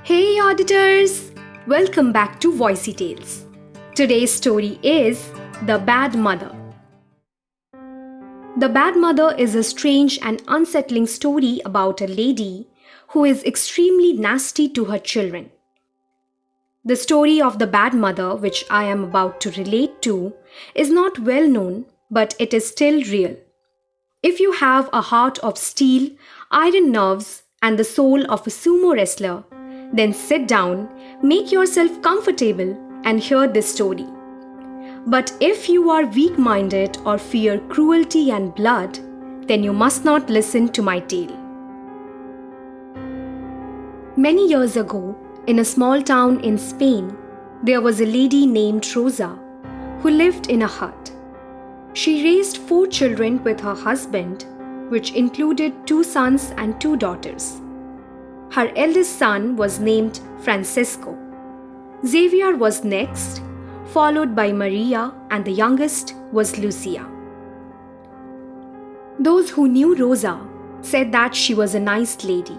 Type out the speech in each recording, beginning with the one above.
Hey auditors! Welcome back to Voicy Tales. Today's story is The Bad Mother. The Bad Mother is a strange and unsettling story about a lady who is extremely nasty to her children. The story of the Bad Mother, which I am about to relate to, is not well known, but it is still real. If you have a heart of steel, iron nerves, and the soul of a sumo wrestler, then sit down, make yourself comfortable, and hear this story. But if you are weak-minded or fear cruelty and blood, then you must not listen to my tale. Many years ago, in a small town in Spain, there was a lady named Rosa who lived in a hut. She raised 4 children with her husband, which included 2 sons and 2 daughters. Her eldest son was named Francisco. Xavier was next, followed by Maria, and the youngest was Lucia. Those who knew Rosa said that she was a nice lady,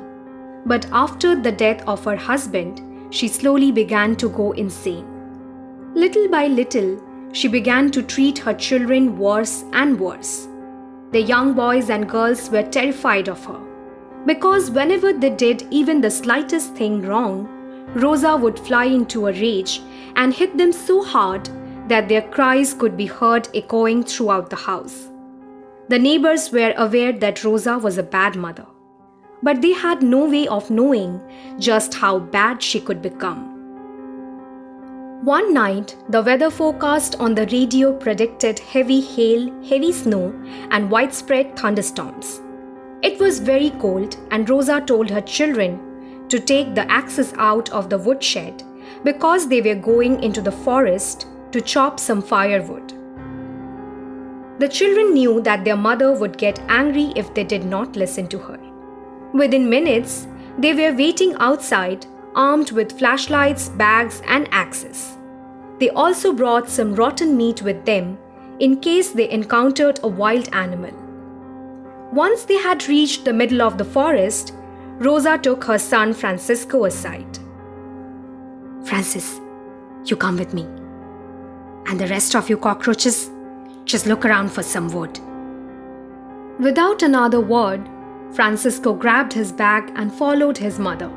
but after the death of her husband, she slowly began to go insane. Little by little, she began to treat her children worse and worse. The young boys and girls were terrified of her, because whenever they did even the slightest thing wrong, Rosa would fly into a rage and hit them so hard that their cries could be heard echoing throughout the house. The neighbors were aware that Rosa was a bad mother, but they had no way of knowing just how bad she could become. One night, the weather forecast on the radio predicted heavy hail, heavy snow, and widespread thunderstorms. It was very cold, and Rosa told her children to take the axes out of the woodshed because they were going into the forest to chop some firewood. The children knew that their mother would get angry if they did not listen to her. Within minutes, they were waiting outside, armed with flashlights, bags, and axes. They also brought some rotten meat with them in case they encountered a wild animal. Once they had reached the middle of the forest, Rosa took her son Francisco aside. "Francis, you come with me. And the rest of you cockroaches, just look around for some wood." Without another word, Francisco grabbed his bag and followed his mother.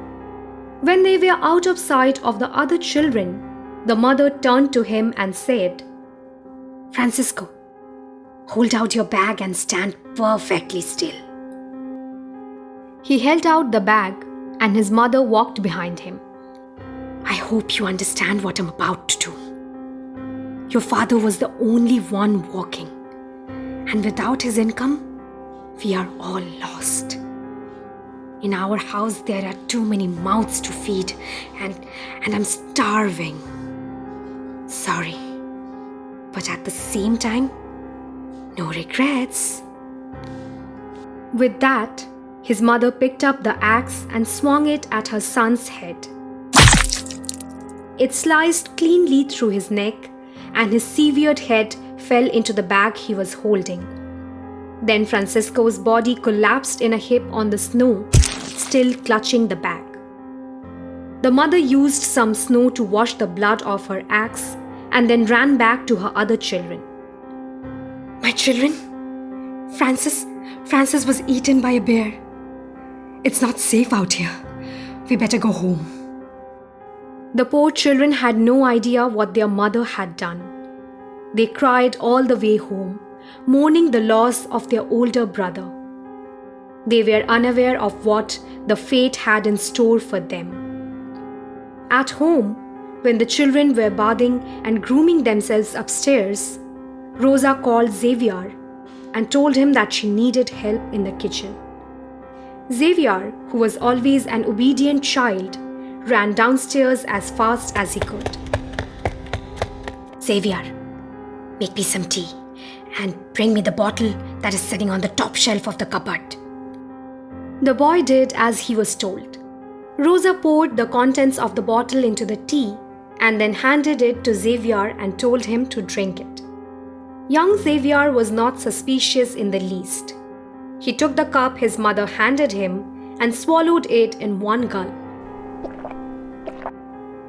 When they were out of sight of the other children, the mother turned to him and said, "Francisco, hold out your bag and stand perfectly still." He held out the bag and his mother walked behind him. "I hope you understand what I'm about to do. Your father was the only one walking, and without his income, we are all lost. In our house, there are too many mouths to feed, and I'm starving. Sorry, but at the same time, no regrets." With that, his mother picked up the axe and swung it at her son's head. It sliced cleanly through his neck, and his severed head fell into the bag he was holding. Then Francisco's body collapsed in a heap on the snow, still clutching the bag. The mother used some snow to wash the blood off her axe and then ran back to her other children. "My children, Francis was eaten by a bear. It's not safe out here. We better go home." The poor children had no idea what their mother had done. They cried all the way home, mourning the loss of their older brother. They were unaware of what the fate had in store for them. At home, when the children were bathing and grooming themselves upstairs, Rosa called Xavier and told him that she needed help in the kitchen. Xavier, who was always an obedient child, ran downstairs as fast as he could. "Xavier, make me some tea and bring me the bottle that is sitting on the top shelf of the cupboard." The boy did as he was told. Rosa poured the contents of the bottle into the tea and then handed it to Xavier and told him to drink it. Young Xavier was not suspicious in the least. He took the cup his mother handed him and swallowed it in one gulp.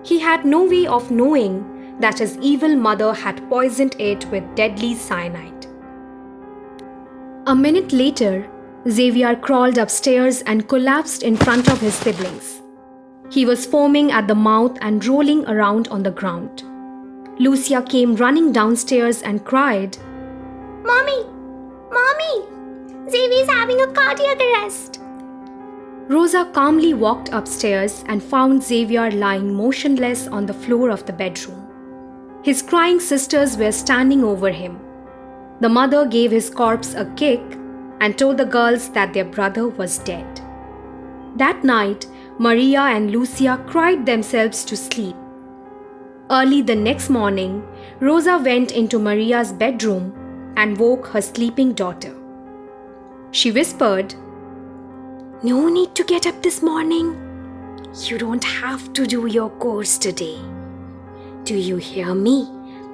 He had no way of knowing that his evil mother had poisoned it with deadly cyanide. A minute later, Xavier crawled upstairs and collapsed in front of his siblings. He was foaming at the mouth and rolling around on the ground. Lucia came running downstairs and cried, "Mommy! Mommy! Xavier's having a cardiac arrest!" Rosa calmly walked upstairs and found Xavier lying motionless on the floor of the bedroom. His crying sisters were standing over him. The mother gave his corpse a kick and told the girls that their brother was dead. That night, Maria and Lucia cried themselves to sleep. Early the next morning, Rosa went into Maria's bedroom and woke her sleeping daughter. She whispered, "No need to get up this morning. You don't have to do your course today. Do you hear me,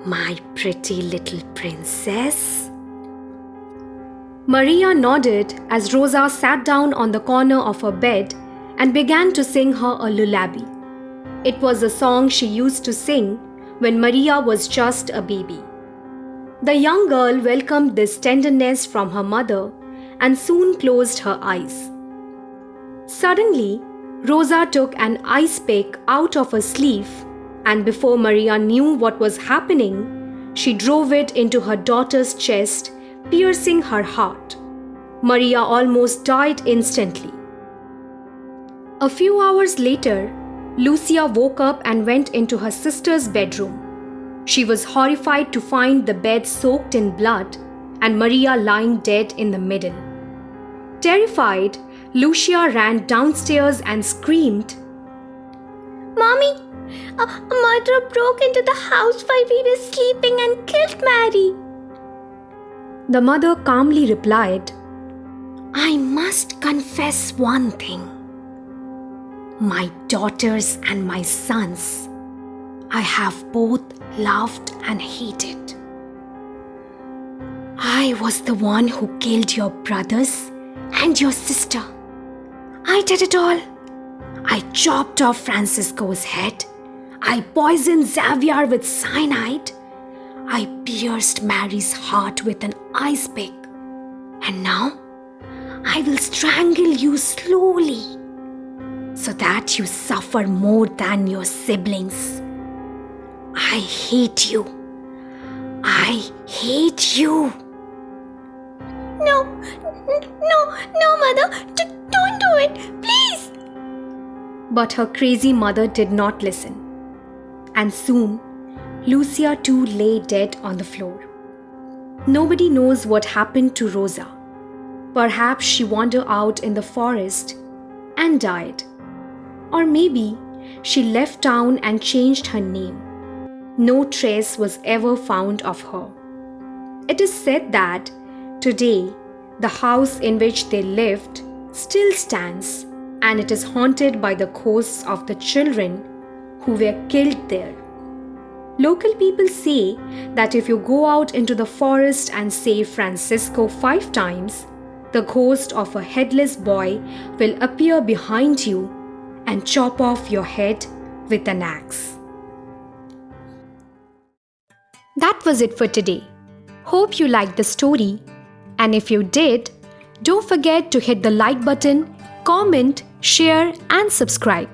my pretty little princess?" Maria nodded as Rosa sat down on the corner of her bed and began to sing her a lullaby. It was a song she used to sing when Maria was just a baby. The young girl welcomed this tenderness from her mother and soon closed her eyes. Suddenly, Rosa took an ice pick out of her sleeve, and before Maria knew what was happening, she drove it into her daughter's chest, piercing her heart. Maria almost died instantly. A few hours later, Lucia woke up and went into her sister's bedroom. She was horrified to find the bed soaked in blood and Maria lying dead in the middle. Terrified, Lucia ran downstairs and screamed, "Mommy, a murderer broke into the house while we were sleeping and killed Mary." The mother calmly replied, "I must confess one thing. My daughters and my sons, I have both loved and hated. I was the one who killed your brothers and your sister. I did it all. I chopped off Francisco's head. I poisoned Xavier with cyanide. I pierced Mary's heart with an ice pick. And now, I will strangle you slowly so that you suffer more than your siblings. I hate you. I hate you." No, mother, don't do it, please. But her crazy mother did not listen. And soon, Lucia too lay dead on the floor. Nobody knows what happened to Rosa. Perhaps she wandered out in the forest and died. Or maybe she left town and changed her name. No trace was ever found of her. It is said that today, the house in which they lived still stands, and it is haunted by the ghosts of the children who were killed there. Local people say that if you go out into the forest and say Francisco 5 times, the ghost of a headless boy will appear behind you and chop off your head with an axe. That was it for today. Hope you liked the story. And if you did, don't forget to hit the like button, comment, share, and subscribe.